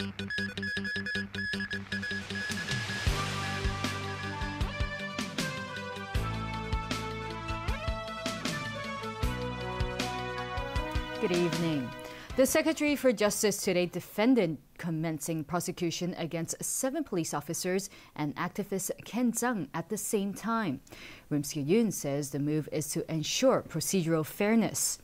Good evening. The Secretary for Justice today defended commencing prosecution against 7 police officers and activist Ken Zhang at the same time. Yoon says the move is to ensure procedural fairness.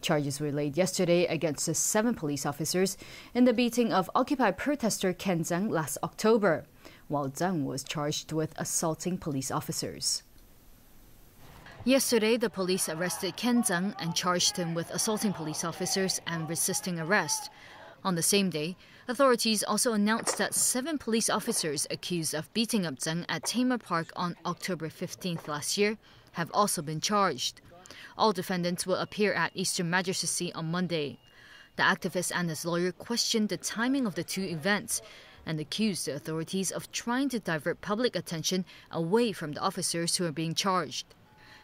Charges were laid yesterday against the 7 police officers in the beating of Occupy protester Ken Zhang last October, while Zhang was charged with assaulting police officers. Yesterday, the police arrested Ken Zhang and charged him with assaulting police officers and resisting arrest. On the same day, authorities also announced that 7 police officers accused of beating up Zhang at Tamar Park on October 15th last year have also been charged. All defendants will appear at Eastern Magistracy on Monday. The activist and his lawyer questioned the timing of the 2 events and accused the authorities of trying to divert public attention away from the officers who are being charged.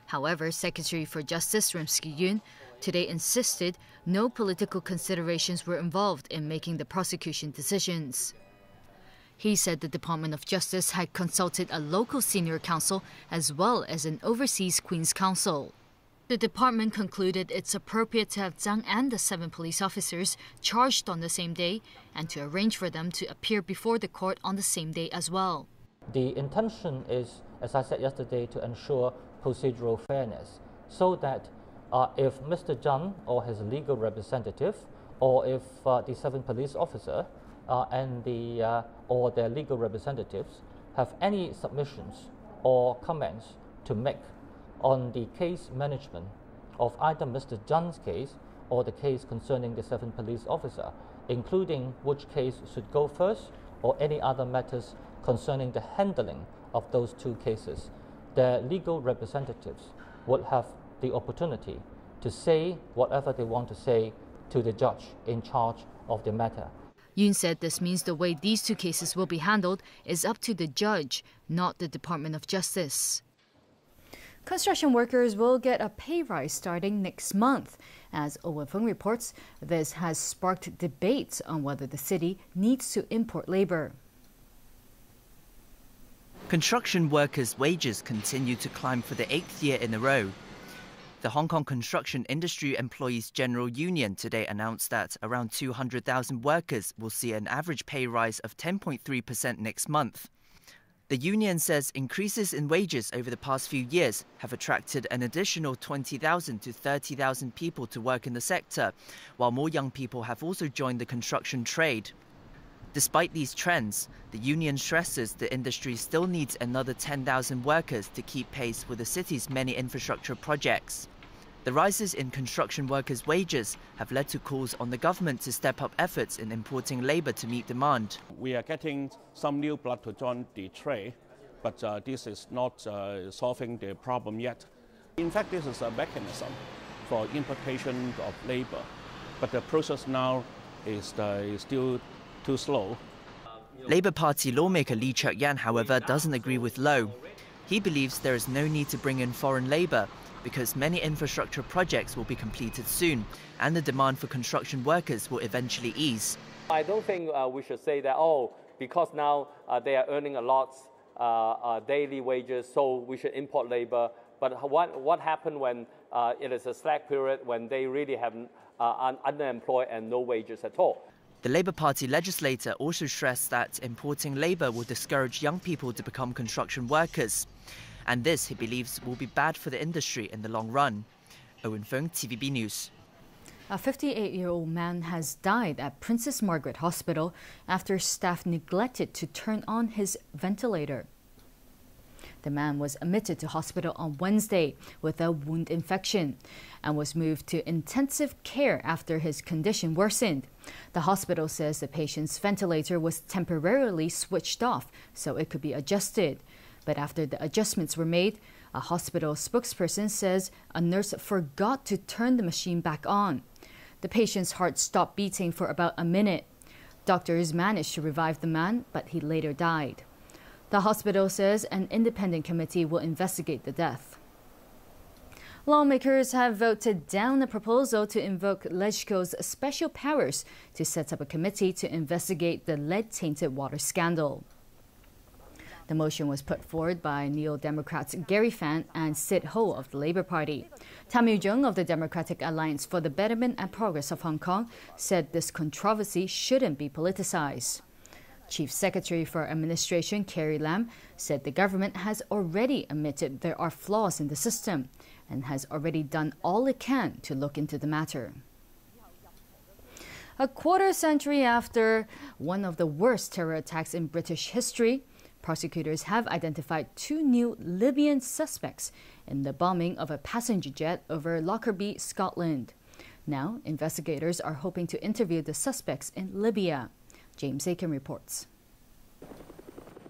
However, Secretary for Justice Yoon today insisted no political considerations were involved in making the prosecution decisions. He said the Department of Justice had consulted a local senior counsel as well as an overseas Queen's Counsel. The department concluded it's appropriate to have Zhang and the 7 police officers charged on the same day and to arrange for them to appear before the court on the same day as well. The intention is, as I said yesterday, to ensure procedural fairness, so that if Mr. Zhang or his legal representative, or if the 7 police officers and or their legal representatives have any submissions or comments to make on the case management of either Mr. Zhang's case or the case concerning the 7 police officers, including which case should go first or any other matters concerning the handling of those 2 cases, their legal representatives would have the opportunity to say whatever they want to say to the judge in charge of the matter. Yoon said this means the way these 2 cases will be handled is up to the judge, not the Department of Justice. Construction workers will get a pay rise starting next month. As Oh Wen-feng reports, this has sparked debates on whether the city needs to import labor. Construction workers' wages continue to climb for the 8th year in a row. The Hong Kong Construction Industry Employees General Union today announced that around 200,000 workers will see an average pay rise of 10.3% next month. The union says increases in wages over the past few years have attracted an additional 20,000 to 30,000 people to work in the sector, while more young people have also joined the construction trade. Despite these trends, the union stresses the industry still needs another 10,000 workers to keep pace with the city's many infrastructure projects. The rises in construction workers' wages have led to calls on the government to step up efforts in importing labour to meet demand. We are getting some new blood to join the trade, but this is not solving the problem yet. In fact, this is a mechanism for importation of labour, but the process now is still too slow. Labour Party lawmaker Lee Cheuk-yan, however, doesn't agree with Low. He believes there is no need to bring in foreign labour because many infrastructure projects will be completed soon and the demand for construction workers will eventually ease. I don't think we should say that, because now they are earning a lot daily wages, so we should import labour. But what happened when it is a slack period, when they really have unemployed and no wages at all? The Labour Party legislator also stressed that importing labour will discourage young people to become construction workers. And this, he believes, will be bad for the industry in the long run. Oh Wen-feng, TVB News. A 58-year-old man has died at Princess Margaret Hospital after staff neglected to turn on his ventilator. The man was admitted to hospital on Wednesday with a wound infection and was moved to intensive care after his condition worsened. The hospital says the patient's ventilator was temporarily switched off so it could be adjusted. But after the adjustments were made, a hospital spokesperson says a nurse forgot to turn the machine back on. The patient's heart stopped beating for about a minute. Doctors managed to revive the man, but he later died. The hospital says an independent committee will investigate the death. Lawmakers have voted down a proposal to invoke LegCo's special powers to set up a committee to investigate the lead-tainted water scandal. The motion was put forward by Neo-Democrats Gary Fan and Sid Ho of the Labour Party. Tam Yu-jung of the Democratic Alliance for the Betterment and Progress of Hong Kong said this controversy shouldn't be politicized. Chief Secretary for Administration Carrie Lam said the government has already admitted there are flaws in the system and has already done all it can to look into the matter. A quarter century after one of the worst terror attacks in British history, prosecutors have identified 2 new Libyan suspects in the bombing of a passenger jet over Lockerbie, Scotland. Now, investigators are hoping to interview the suspects in Libya. James Aiken reports.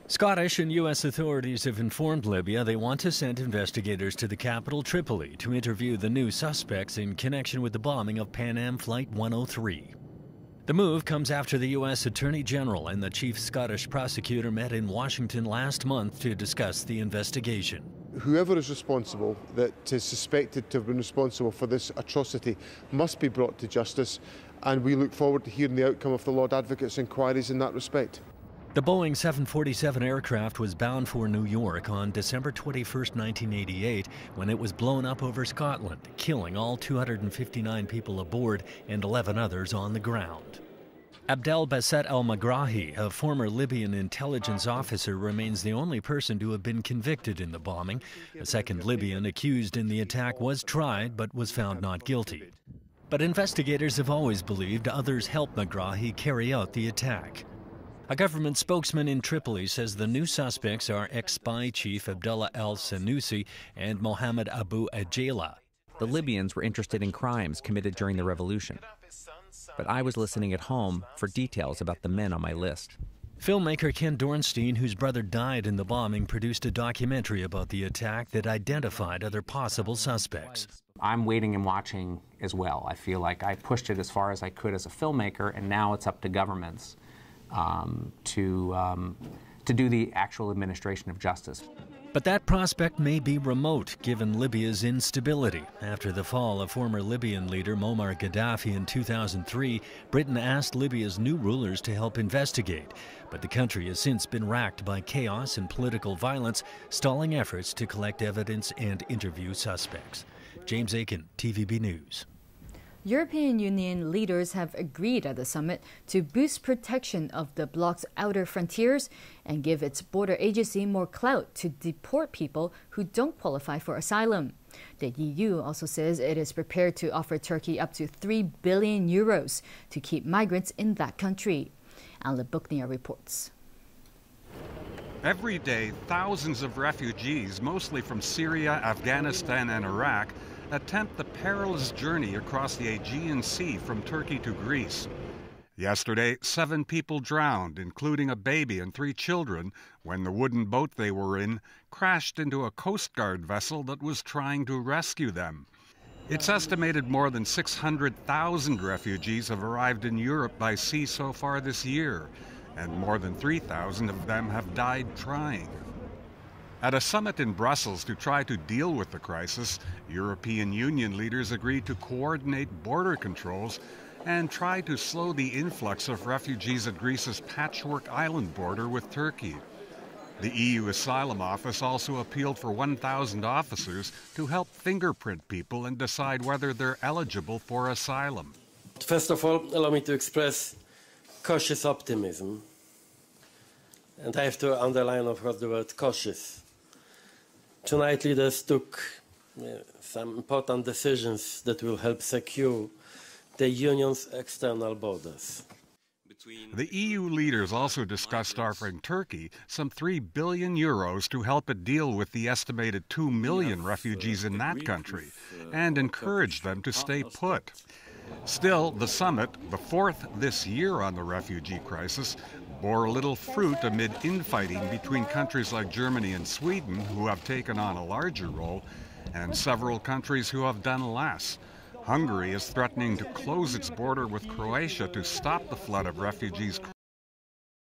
Scottish and U.S. authorities have informed Libya they want to send investigators to the capital, Tripoli, to interview the new suspects in connection with the bombing of Pan Am Flight 103. The move comes after the U.S. Attorney General and the chief Scottish prosecutor met in Washington last month to discuss the investigation. Whoever is responsible, that is suspected to have been responsible for this atrocity, must be brought to justice, and we look forward to hearing the outcome of the Lord Advocate's inquiries in that respect. The Boeing 747 aircraft was bound for New York on December 21, 1988, when it was blown up over Scotland, killing all 259 people aboard and 11 others on the ground. Abdel Basset al-Magrahi, a former Libyan intelligence officer, remains the only person to have been convicted in the bombing. A second Libyan accused in the attack was tried but was found not guilty. But investigators have always believed others helped Magrahi carry out the attack. A government spokesman in Tripoli says the new suspects are ex-spy chief Abdullah al-Sanusi and Mohammed Abu Ajela. The Libyans were interested in crimes committed during the revolution, but I was listening at home for details about the men on my list. Filmmaker Ken Dornstein, whose brother died in the bombing, produced a documentary about the attack that identified other possible suspects. I'm waiting and watching as well. I feel like I pushed it as far as I could as a filmmaker, and now it's up to governments to do the actual administration of justice. But that prospect may be remote, given Libya's instability. After the fall of former Libyan leader Muammar Gaddafi in 2003, Britain asked Libya's new rulers to help investigate. But the country has since been racked by chaos and political violence, stalling efforts to collect evidence and interview suspects. James Aiken, TVB News. European Union leaders have agreed at the summit to boost protection of the bloc's outer frontiers and give its border agency more clout to deport people who don't qualify for asylum. The EU also says it is prepared to offer Turkey up to €3 billion to keep migrants in that country. Alan Buchnia reports. Every day, thousands of refugees, mostly from Syria, Afghanistan, and Iraq, attempt the perilous journey across the Aegean Sea from Turkey to Greece. Yesterday, 7 people drowned, including a baby and 3 children, when the wooden boat they were in crashed into a Coast Guard vessel that was trying to rescue them. It's estimated more than 600,000 refugees have arrived in Europe by sea so far this year, and more than 3,000 of them have died trying. At a summit in Brussels to try to deal with the crisis, European Union leaders agreed to coordinate border controls and try to slow the influx of refugees at Greece's patchwork island border with Turkey. The EU Asylum Office also appealed for 1,000 officers to help fingerprint people and decide whether they're eligible for asylum. First of all, allow me to express cautious optimism. And I have to underline, of course, the word cautious. Tonight, leaders took some important decisions that will help secure the Union's external borders. The EU leaders also discussed offering Turkey some €3 billion to help it deal with the estimated 2 million refugees in that country and encourage them to stay put. Still, the summit, the 4th this year on the refugee crisis, bore little fruit amid infighting between countries like Germany and Sweden, who have taken on a larger role, and several countries who have done less. Hungary is threatening to close its border with Croatia to stop the flood of refugees